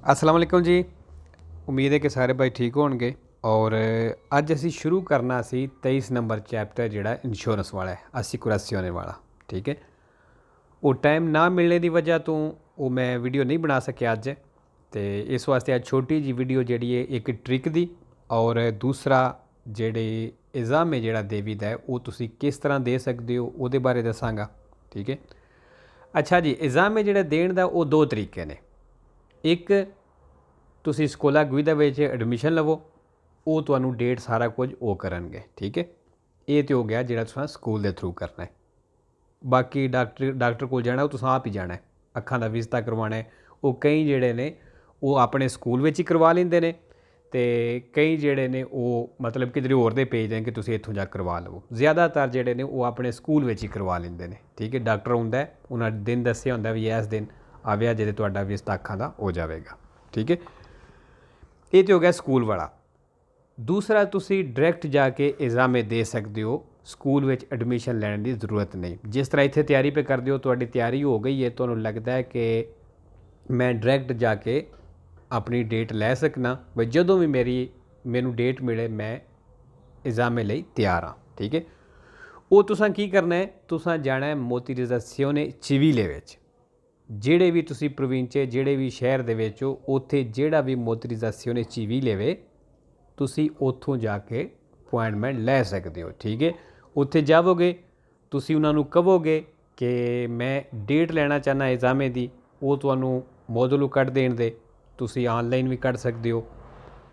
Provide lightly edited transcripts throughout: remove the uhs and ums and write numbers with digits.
अस्सलाम वालेकुम जी। उम्मीद है कि सारे भाई ठीक होणगे। और अज असी शुरू करना सी 23 नंबर चैप्टर जिहड़ा इंश्योरेंस वाला है 80-84 होने वाला। ठीक है, वो टाइम ना मिलने की वजह तो वो मैं वीडियो नहीं बना सकिया अज। तो इस वास्ते अज छोटी जी वीडियो जी है एक ट्रिक दी और दूसरा जेडे एग्जाम है जिहड़ा देवी दा है वो तुसी किस तरह दे सकते हो वो बारे दसांगा। ठीक है, अच्छा जी, एग्जाम है जिहड़ा देण दा वो दो तरीके ने। एक तुसी स्कूला गुई दे विच एडमिशन लवो, वो तुहानू डेट सारा कुछ वो करनगे। ठीक है, ये तो हो गया जिहड़ा तुसां स्कूल के थ्रू करना है। बाकी डॉक्टर को जाना वो तुसां आप ही जाना है, अखां दा विजता करवाना है। वो कई जिहड़े ने वो अपने स्कूल विच ही करवा लैंदे ने ते कई जिहड़े ने वो मतलब किधरे होर दे भेज दें कि तुसीं इत्थों जा करवा लवो। ज़्यादातर जिहड़े ने वो अपने स्कूल विच ही करवा लैंदे ने। ठीक है, डॉक्टर हुंदा है, उन्हां दिन दस्सिया हुंदा भी इस दिन आविया जिहदे तुहाडा विजता अखां दा हो जाएगा। ठीक है, ये तो हो गया स्कूल वाला। दूसरा तुसी डायरैक्ट जाके एग्जामे दे सकते हो, स्कूल में एडमिशन लैने की जरूरत नहीं। जिस तरह इतने तैयारी पे करते हो, तुहाडी तैयारी हो गई है, तो लगता है कि मैं डायरैक्ट जाके अपनी डेट लै सकना, भाई जदों भी मैनू डेट मिले मैं एग्जामे लई तैयार हाँ। ठीक है, वो तुसां की करना है, तुसां जाना है मोतिरिज़ाzione civile विच। ਜਿਹੜੇ ਵੀ ਤੁਸੀਂ ਪ੍ਰੋਵਿੰਸ ਜਿਹੜੇ ਵੀ ਸ਼ਹਿਰ ਦੇ ਵਿੱਚ ਹੋ, ਉੱਥੇ ਜਿਹੜਾ ਵੀ ਮੋਟਰਿਜ਼ਾzione civile ਵੇ ਤੁਸੀਂ ਉੱਥੋਂ ਜਾ ਕੇ ਅਪੁਆਇੰਟਮੈਂਟ ਲੈ ਸਕਦੇ ਹੋ। ਠੀਕ ਹੈ, ਉੱਥੇ ਜਾਵੋਗੇ ਤੁਸੀਂ ਉਹਨਾਂ ਨੂੰ ਕਹੋਗੇ ਕਿ ਮੈਂ ਡੇਟ ਲੈਣਾ ਚਾਹੁੰਦਾ ਐਗਜ਼ਾਮੇ ਦੀ, ਉਹ ਤੁਹਾਨੂੰ ਮੋਡੂਲ ਕੱਢ ਦੇਣ ਦੇ। ਤੁਸੀਂ ਆਨਲਾਈਨ ਵੀ ਕੱਢ ਸਕਦੇ ਹੋ,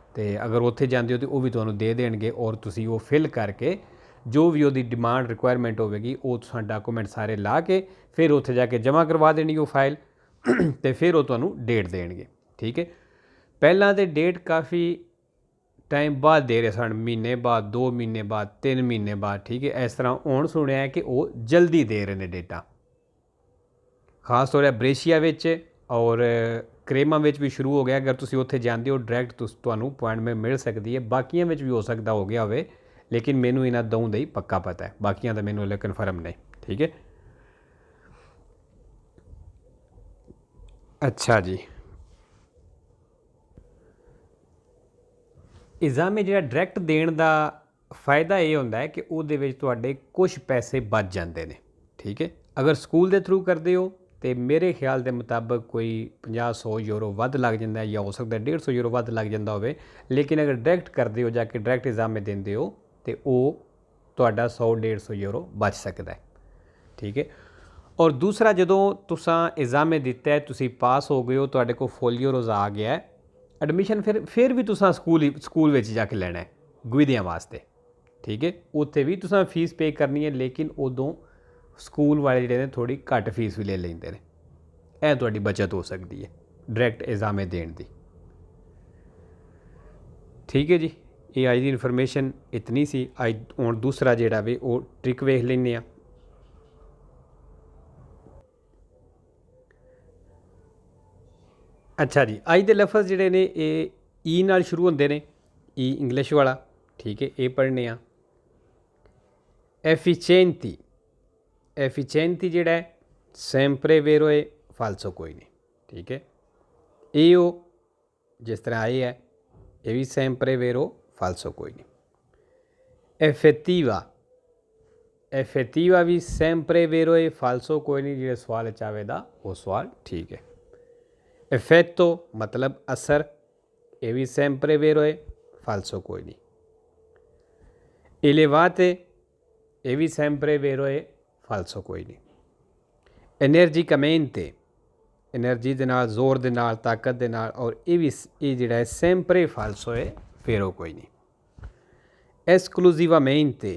ਅਤੇ ਅਗਰ ਉੱਥੇ ਜਾਂਦੇ ਹੋ ਤਾਂ ਉਹ ਵੀ ਤੁਹਾਨੂੰ ਦੇ ਦੇਣਗੇ। ਔਰ ਤੁਸੀਂ ਉਹ ਫਿਲ ਕਰਕੇ जो भी ਉਹਦੀ डिमांड रिक्वायरमेंट होगी वो तुसां डॉक्यूमेंट सारे ला के फिर उत्थे जाके जमा करवा देनी वो फाइल तो फिर वो तुहानू डेट देंगे। ठीक है, पहला तो डेट काफ़ी टाइम बाद दे रहे सन, महीने बाद, 2 महीने बाद, 3 महीने बाद। ठीक है, इस तरह हुण सुनिया है कि वो जल्दी दे रहे हैं डेटा, खास तौर पर ब्रेशिया विच और क्रेमा विच भी शुरू हो गया। अगर तुसीं उत्थे जांदे हो डायरैक्ट तुहानू अपॉइंटमेंट मिल सकती है। बाकियां विच भी हो सकता हो गया होवे, लेकिन मैनू इन्हां दों दा ही पक्का पता है, बाकियां दा मैनू हले कन्फर्म नहीं। ठीक है, अच्छा जी, एग्जामे जिहड़ा डायरैक्ट देण दा फायदा ये होंदा है कि उहदे विच तुहाडे कुछ पैसे बच जाते हैं। ठीक है, अगर स्कूल के थ्रू करते हो तो मेरे ख्याल के मुताबिक कोई 50-100 यूरो वध लग जाता है, या हो सकता है 150 यूरो वध लग जाता होवे। लेकिन अगर डायरैक्ट करते हो, जाके डायरैक्ट एग्जामे देंदे हो तो वो तुहाडा 100-150 यूरो बच सकता है। ठीक है, और दूसरा जदों तुसां एग्जामे दिता है, तुसी पास हो गए हो, तुहाडे कोल फुल यूरोज आ गया है, एडमिशन फिर भी तुसां स्कूल विच जाके लैना है गुइदियां वास्ते। ठीक है, उत्थे भी तुसां फीस पे करनी है, लेकिन उदों स्कूल वाले जिहड़े ने थोड़ी घट फीस भी ले लैंदे ने। यह तुहाडी बचत हो सकती है डायरैक्ट एग्जामे देण दी। ठीक है जी, ये अज की इन्फॉर्मेशन इतनी सी। अज हुण दूसरा जिहड़ा वे वो ट्रिक वेख लैंदे आ। अच्छा जी, अज के लफज जिहड़े ने ये ई नाल शुरू होंदे ने, ई इंग्लिश वाला। ठीक है, ये पढ़ने आ एफिचेंती। एफिचेंती जिहड़ा है sempre vero है, फालसो कोई नहीं। ठीक है, eo जिस तरह आई है ये भी sempre vero, फालसो कोई नहीं। effettiva, effettiva भी sempre vero है, फालसो कोई नहीं। जिहड़े सवाल चावेदा वो सवाल ठीक है। effetto मतलब असर, ये भी sempre vero है, फालसो कोई नहीं। elevate, ये भी sempre vero है, फालसो कोई नहीं। एनर्जिकमेंटे, एनर्जी के नाल, जोर के नाल, ताकत के नाल, और ये भी ये जिहड़ा है sempre फालसो है, फेरो कोई नहीं। esclusivamente,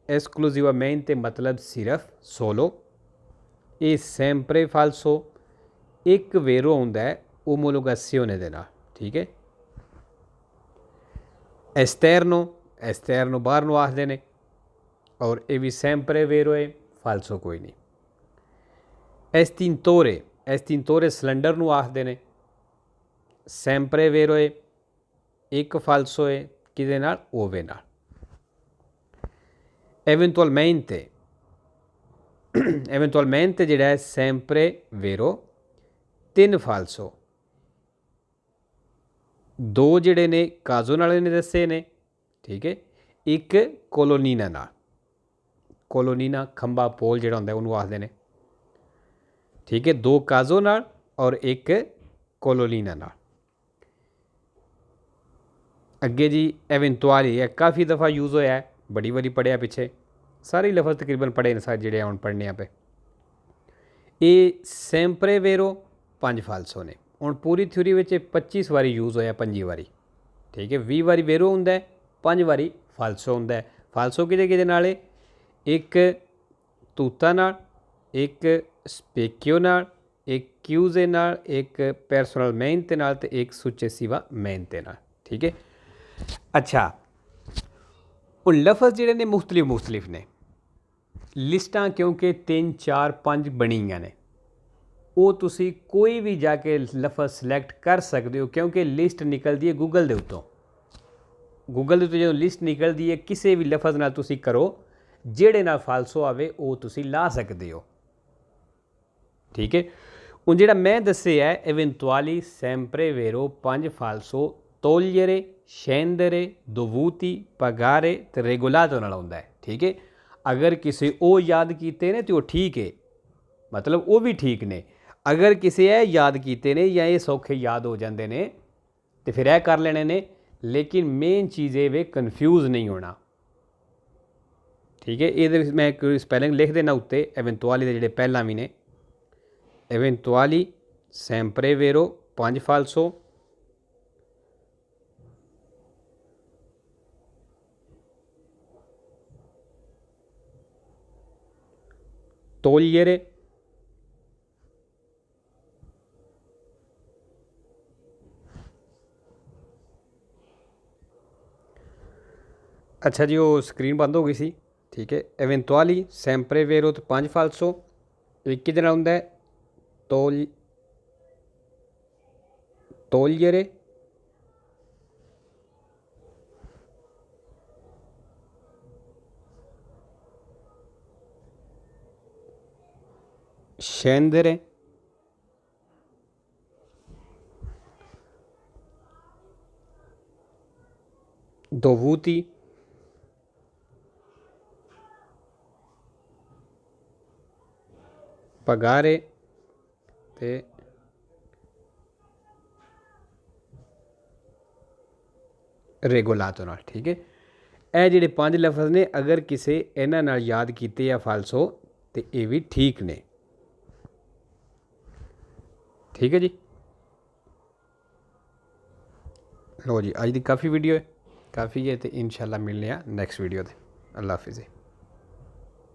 esclusivamente मतलब सिर्फ सोलो, ये sempre फालसो। एक वेरो होंदा है ओमोलोगाzione दे नाल। ठीक है, एस्टर्नो, एस्टर्नो बाहर नूं आखदे ने, और ये भी sempre वेरो है, फालसो कोई नहीं। एस्टिंटोरे, एस्टिंटोरे सिलेंडर नूं आखदे ने, sempre वेरो है, एक फालसो है, किहदे नाल, ओवे नाल। eventualmente, eventualmente जिहड़ा है sempre वेरो, 3 फालसो, दो जिहड़े ने काजो नाल ने दसे ने, ठीक है। एक कोलोनीना नाल, कोलोनीना खंबा पोल जिहड़ा हुंदा उहनूं आखदे ने, ठीक है। दो काजो नाल और एक कोलोनीना नाल। अगे जी एवेंतुआली है, काफ़ी दफ़ा यूज़ होया है, बड़ी बारी पढ़िया पिछे, सारे लफज तकरीबन पढ़े ने सारे जिहड़े हुण पढ़ने पे। ये सैंपरे वेरो 5 फालसो ने। हुण पूरी थ्योरी में 25 वारी यूज़ होया, 25 वारी, ठीक है। 20 वारी वेरो हुंदा है, 5 वारी फालसो हुंदा है। फालसो किहदे नाल है? एक तूता नाल, एक स्पेकियो नाल, एक क्यूजे नाल, एक पर्सनल मेहनत नाल ते एक सुचेसिवा मेहनत नाल, ठीक है। अच्छा, वो लफज जिहड़े ने मुख्तलिफ ने, लिस्टां क्योंकि 3 4 5 बणियां ने, वो तुसी कोई भी जाके लफज सिलैक्ट कर सकते हो, क्योंकि लिस्ट निकलती है गूगल के उत्तों। गूगल के उत्तों जो लिस्ट निकलती है, किसी भी लफज नाल तुसी करो, जिहड़े नाल फालसो आवे वो तुसी ला सकते हो, ठीक है। हुण जिहड़ा मैं दस्से है एवेंतुआली सैंपरे वेरो 5 फालसो तोलियरे शेंदरे दोवूती पगारे तो रेगुलातो नाल हुंदा है, ठीक है। अगर किसी वो याद कीते ने तो वो ठीक है, मतलब वो भी ठीक ने। अगर किसी ए याद कीते ने या ये सौखे याद हो जाते ने तो फिर यह कर लेने ने, लेकिन मेन चीज़ ये वे कन्फ्यूज़ नहीं होना, ठीक है। ये मैं स्पैलिंग लिख देना उत्ते एवेंतुआली के जिहड़े पहला भी ने। एवेंतुआली सैंपरे वेरो 5 फालसो togliere अच्छा जी, वो स्क्रीन बंद हो गई सी, ठीक है। एवेंतुआली सैंपरे वेरो तो 5 फालसो एक किहदे नाल हुंदा है? togliere scendere dovuti pagare ते रेगुलातो नाल, ठीक है। ਇਹ ਜਿਹੜੇ 5 लफज ने, अगर किसी इन्हां नाल याद कीते या फालसो तो ये भी ठीक ने, ठीक है जी। लो जी, अज की काफ़ी वीडियो है, काफ़ी है, तो इंशाल्लाह मिलने नैक्सट वीडियो। अल्लाह हाफिज़।